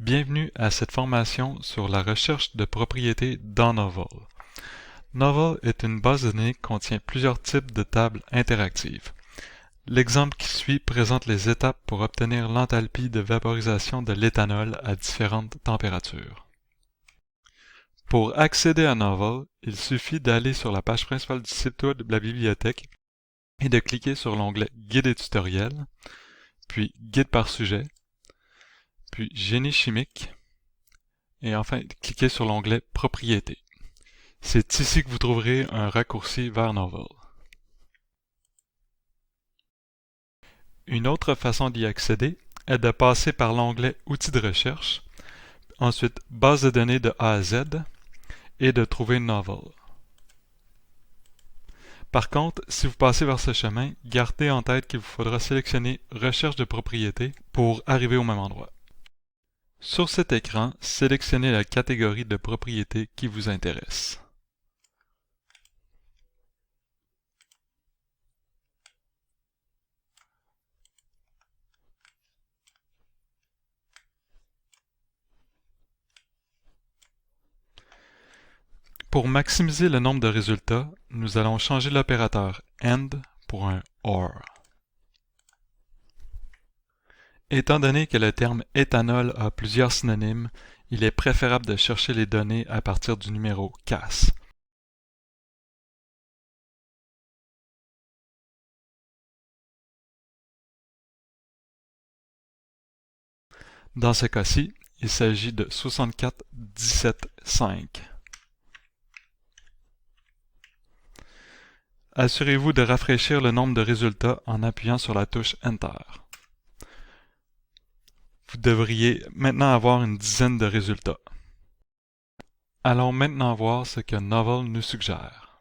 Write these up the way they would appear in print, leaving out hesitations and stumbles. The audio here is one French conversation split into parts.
Bienvenue à cette formation sur la recherche de propriétés dans Novel. Novel est une base de données qui contient plusieurs types de tables interactives. L'exemple qui suit présente les étapes pour obtenir l'enthalpie de vaporisation de l'éthanol à différentes températures. Pour accéder à Novel, il suffit d'aller sur la page principale du site web de la bibliothèque et de cliquer sur l'onglet Guide et tutoriels, puis Guide par sujet, puis Génie chimique, et enfin cliquez sur l'onglet Propriétés. C'est ici que vous trouverez un raccourci vers Novel. Une autre façon d'y accéder est de passer par l'onglet Outils de recherche, ensuite Base de données de A à Z, et de trouver Novel. Par contre, si vous passez vers ce chemin, gardez en tête qu'il vous faudra sélectionner Recherche de propriétés pour arriver au même endroit. Sur cet écran, sélectionnez la catégorie de propriétés qui vous intéresse. Pour maximiser le nombre de résultats, nous allons changer l'opérateur AND pour un OR. Étant donné que le terme éthanol a plusieurs synonymes, il est préférable de chercher les données à partir du numéro CAS. Dans ce cas-ci, il s'agit de 64-17-5. Assurez-vous de rafraîchir le nombre de résultats en appuyant sur la touche Enter. Vous devriez maintenant avoir une dizaine de résultats. Allons maintenant voir ce que Novel nous suggère.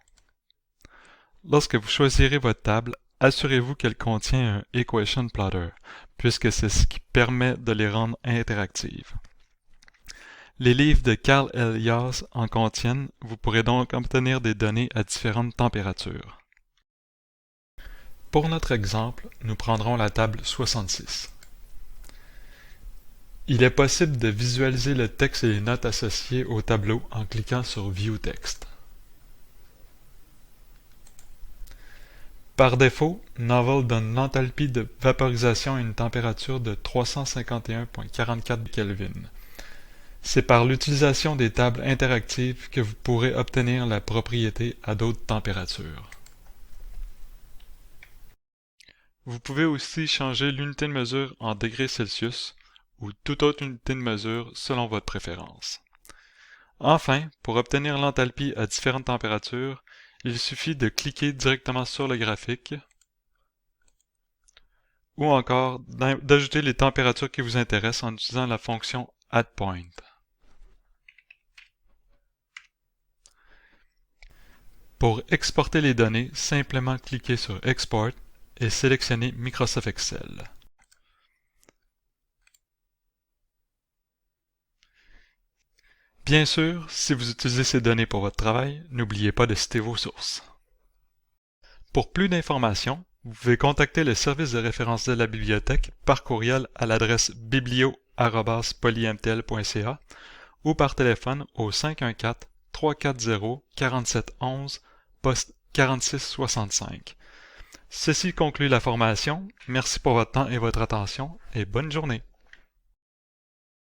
Lorsque vous choisirez votre table, assurez-vous qu'elle contient un Equation Plotter, puisque c'est ce qui permet de les rendre interactives. Les livres de Carl Elias en contiennent, vous pourrez donc obtenir des données à différentes températures. Pour notre exemple, nous prendrons la table 66. Il est possible de visualiser le texte et les notes associées au tableau en cliquant sur View Text. Par défaut, Novel donne l'enthalpie de vaporisation à une température de 351,44 Kelvin. C'est par l'utilisation des tables interactives que vous pourrez obtenir la propriété à d'autres températures. Vous pouvez aussi changer l'unité de mesure en degrés Celsius ou toute autre unité de mesure selon votre préférence. Enfin, pour obtenir l'enthalpie à différentes températures, il suffit de cliquer directement sur le graphique ou encore d'ajouter les températures qui vous intéressent en utilisant la fonction addPoint. Pour exporter les données, simplement cliquez sur Export et sélectionnez Microsoft Excel. Bien sûr, si vous utilisez ces données pour votre travail, n'oubliez pas de citer vos sources. Pour plus d'informations, vous pouvez contacter le service de référence de la bibliothèque par courriel à l'adresse biblio@polymtl.ca ou par téléphone au 514-340-4711, poste 4665. Ceci conclut la formation. Merci pour votre temps et votre attention et bonne journée.